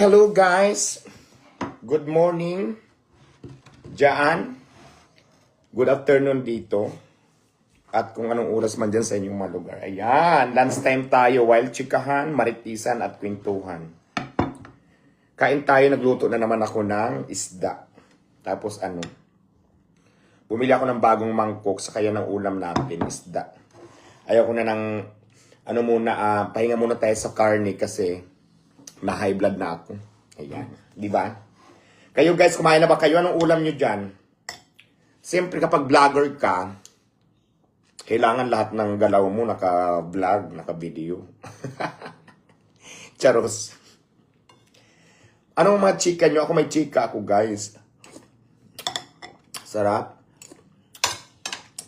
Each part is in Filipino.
Hello guys! Good morning dyan. Good afternoon dito. At kung anong oras man dyan sa inyong mga lugar. Ayan, lunchtime tayo. Wild chikahan, maritisan at kwentuhan. Kain tayo, nagluto na naman ako ng isda. Tapos bumili ako ng bagong mangkok sa kaya ng ulam natin, isda. Ayaw ko na ng, pahinga muna tayo sa karne kasi na high blood na ako. Ayan. Di ba? Kayo guys, kumain na ba kayo? Anong ulam nyo dyan? Siyempre kapag vlogger ka, kailangan lahat ng galaw mo naka-vlog, naka-video. Charos. Anong mga chika nyo? Ako may chika ako guys. Sarap.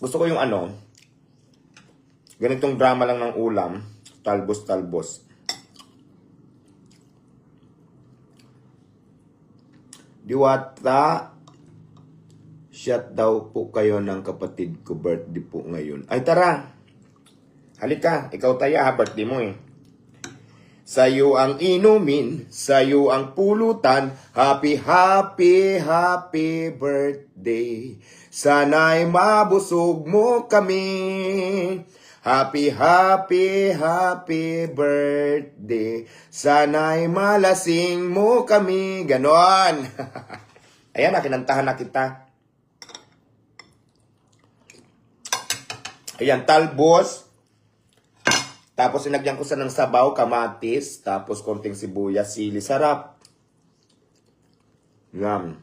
Gusto ko yung ganitong drama lang ng ulam. Talbos-talbos. Diwata, shot daw po kayo ng kapatid ko. Birthday po ngayon. Ay tara, halika, ikaw taya ha, birthday mo eh. Sa'yo ang inumin, sa'yo ang pulutan. Happy, happy, happy birthday. Sana'y mabusog mo kami. Happy, happy, happy birthday. Sana'y malasing mo kami. Ganon. Ayan, kinantahan na kita. Ayan, talbos. Tapos inagyan ko sa ng sabaw, kamatis. Tapos konting sibuyas, sili. Sarap. Yum.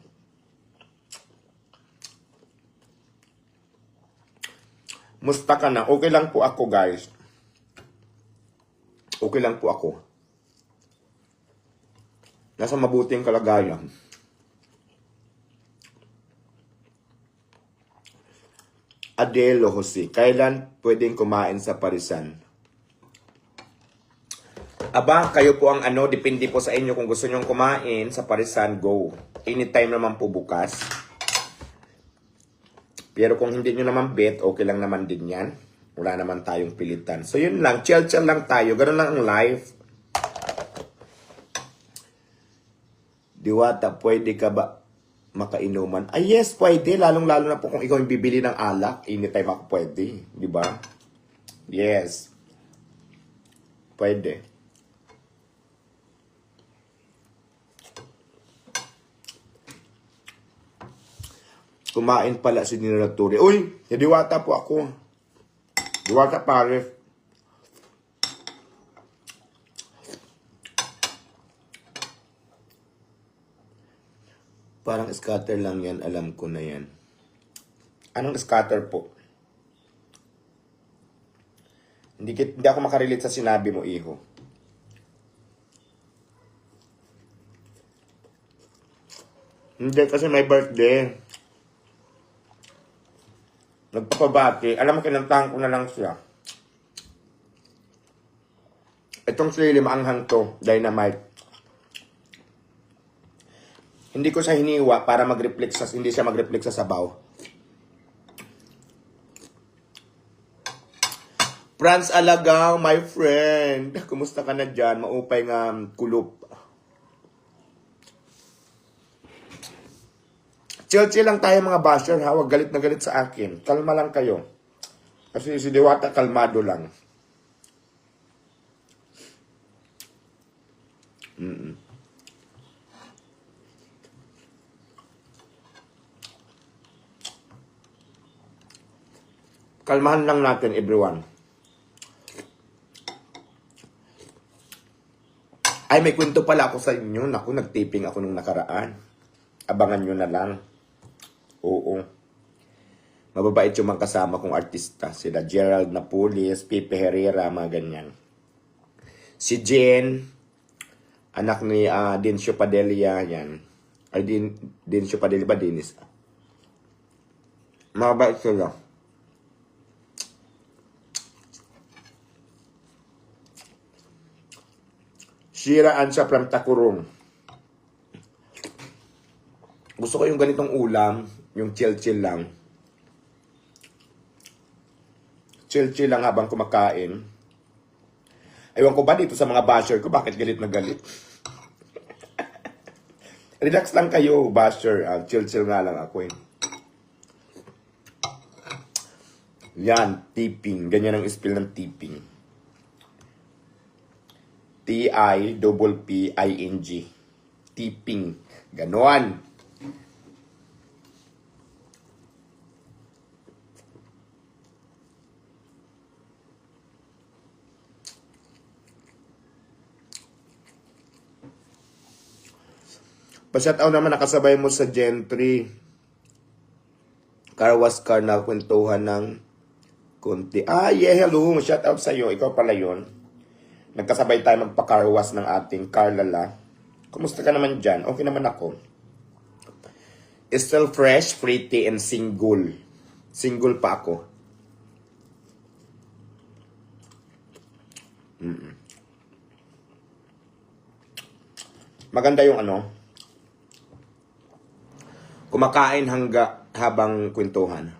Musta ka na? Okay lang po ako, guys. Okay lang po ako. Nasa mabuting kalagayan. Adelo Jose, kailan pwedeng kumain sa Parisan? Aba, kayo po ang depende po sa inyo kung gusto nyong kumain sa Parisan, go. Anytime naman po bukas. Pero kung hindi nyo naman bet, okay lang naman din yan. Wala naman tayong pilitan. So yun lang, chill-chill lang tayo. Ganun lang ang life. Diwata, pwede ka ba makainuman? Ay yes, pwede. Lalong-lalo na po kung ikaw yung bibili ng alak. Anytime ako pwede. Di ba? Yes. Pwede. Kumain pala si Nina Turi. Uy, Diwata po ako. Diwata pare. Parang scatter lang yan. Alam ko na yan. Anong scatter po? Hindi ako makarelate sa sinabi mo, iho. Hindi kasi may birthday. Nagpapabati. Alam mo, kinantahan ko na lang siya. Itong sili, maanghang to. Dynamite. Hindi ko siya hiniwa para hindi siya mag-reflect sa sabaw. Franz Alagaw, my friend. Kumusta ka na dyan? Maupay nga kulup. Chill-chill lang tayo mga basher ha. Huwag galit na galit sa akin. Kalma lang kayo. Kasi si Diwata kalmado lang. Kalmahan lang natin everyone. Ay, may kwento pala ako sa inyo. Naku, nag-taping ako nung nakaraan. Abangan nyo na lang. Oo. Mababait yung mga kasama kong artista. Sila Gerald Napoles, Pepe Herrera, mga ganyan. Si Jen, anak ni Dincio Padilla, yan. Ay, Dincio Padilla ba, Dinis? Mababait sila. Shira Ansha from Takurong. Gusto ko yung ganitong ulam, yung chill-chill lang. Chill-chill lang habang kumakain. Ewan ko ba dito sa mga basher ko, bakit galit na galit? Relax lang kayo, basher. Chill-chill nga lang ako eh. Yan, tipping. Ganyan ang spell ng tipping. T-I-P-P-I-N-G. Tipping. Ganon. Pa-shoutout naman nakasabay mo sa Gentry. Carwas car na kwentuhan ng konti. Yeah, hello. Shoutout sa'yo. Ikaw pala yun. Nagkasabay tayo magpa-carwas ng ating Carlala. Kumusta ka naman dyan? Okay naman ako. Still fresh, pretty, and single. Single pa ako. Maganda yung kumakain habang kwentuhan.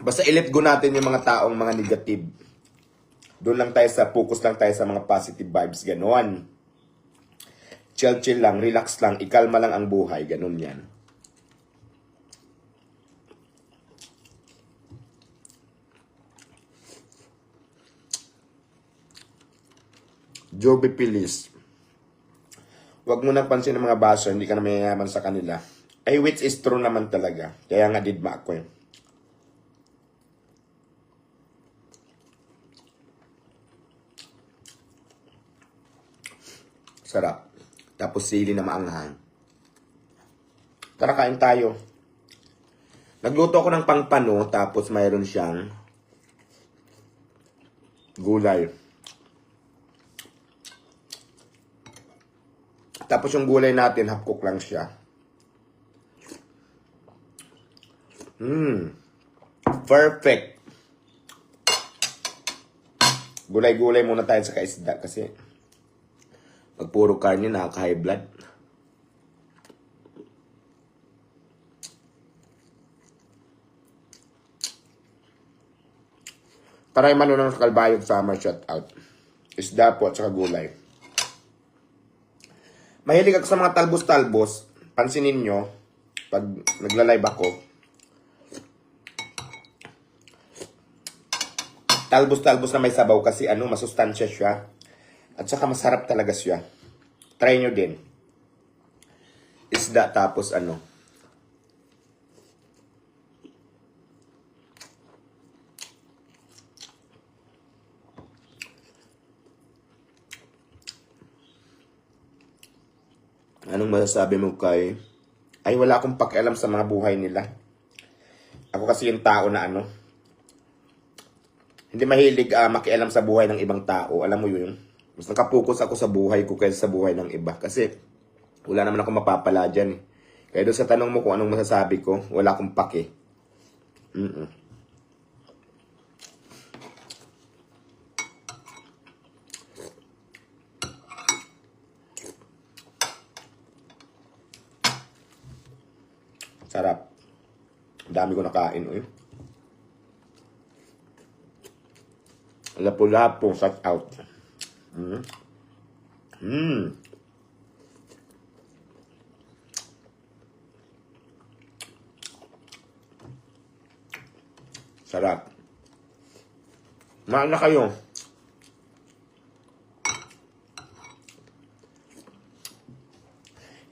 Basta i-let go natin yung mga taong mga negative. Doon lang tayo focus lang tayo sa mga positive vibes. Ganon. Chill lang, relax lang, ikalma lang ang buhay. Ganon yan. Joby Pilis. Huwag mo nang pansin ng mga baso, hindi ka na mayayaman sa kanila. Ay, which is true naman talaga. Kaya nga didma ako eh. Sarap. Tapos sili na maanghang. Tara, kain tayo. Nagluto ako ng pangpano, tapos mayroon siyang gulay. Tapos yung gulay natin, half cook lang siya. Perfect. Gulay-gulay muna tayo sa kaisda kasi pag puro karne, nakaka-high blood. Taray Manunang sa Kalbayog Summer Shoutout. Isda po at saka gulay. Mahilig ako sa mga talbos-talbos. Pansinin nyo, pag nagla-live ako, talbos-talbos na may sabaw kasi masustansya siya. At saka masarap talaga siya. Try nyo din. Isda tapos Anong masasabi mo kay... Ay, wala akong pakialam sa mga buhay nila. Ako kasi yung tao na hindi mahilig makialam sa buhay ng ibang tao. Alam mo yun? Mas nakapokus ako sa buhay ko kaysa sa buhay ng iba. Kasi wala naman ako mapapala dyan eh. Kaya doon sa tanong mo kung anong masasabi ko, wala akong pake. Sarap. Dami ko nakain. Lapu-lapu, shout out. Sarap. Maan na kayo.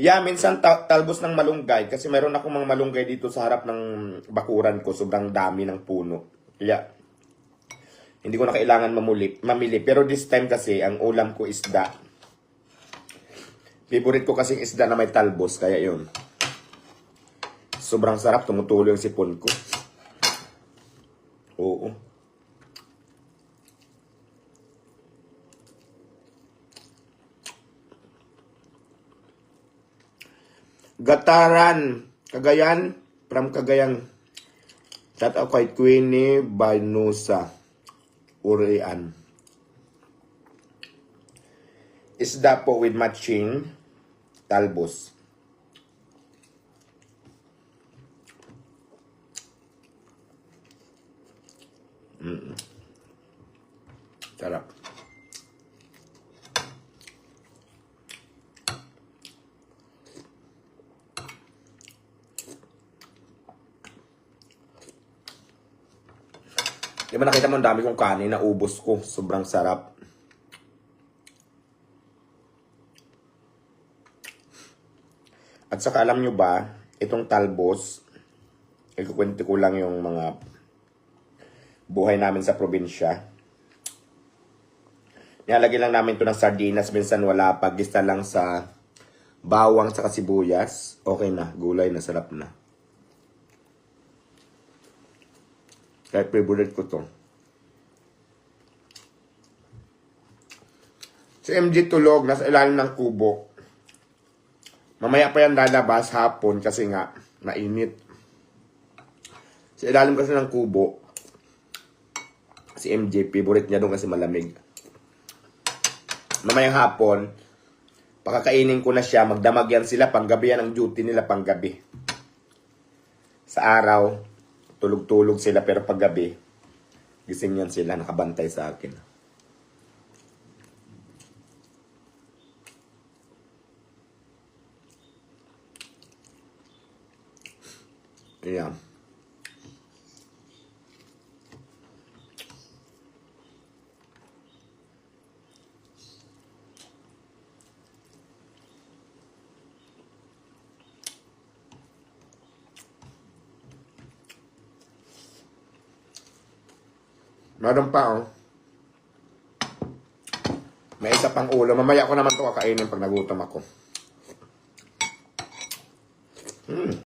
Yeah, minsan talbos ng malunggay kasi mayroon akong mga malunggay dito sa harap ng bakuran ko. Sobrang dami ng puno. Kaya hindi ko na kailangan mamili. Pero this time kasi ang ulam ko isda. Favorite ko kasing isda na may talbos. Kaya yun. Sobrang sarap. Tumutulo yung sipon ko. Oo. Gataran, Cagayan, from Cagayan. Shout out kay Queenie Banusa, Urian. Isda po with matching talbos. Sarap. Di ba nakita mo ang dami kong kanin na ubos ko. Sobrang sarap. At saka alam nyo ba, itong talbos, ikukwento ko lang yung mga buhay namin sa probinsya. Nilalagyan lang namin ito ng sardinas, minsan wala pa, gista lang sa bawang sa sibuyas. Okay na, gulay na, sarap na. Kaya favorite ko to. Si MJ tulog, nasa ilalim ng kubo. Mamaya pa yan lalabas hapon kasi nga mainit. Sa ilalim kasi ng kubo, si MJ, favorite niya doon kasi malamig. Mamayang hapon, pakakainin ko na siya, magdamag yan sila, panggabi yan ang duty nila panggabi. Sa araw, tulog-tulog sila pero paggabi, gising yan sila, nakabantay sa akin. Ayan. Meron pa, oh. May isa pang ulo. Mamaya ko naman ito kakainin pag nagutom ako.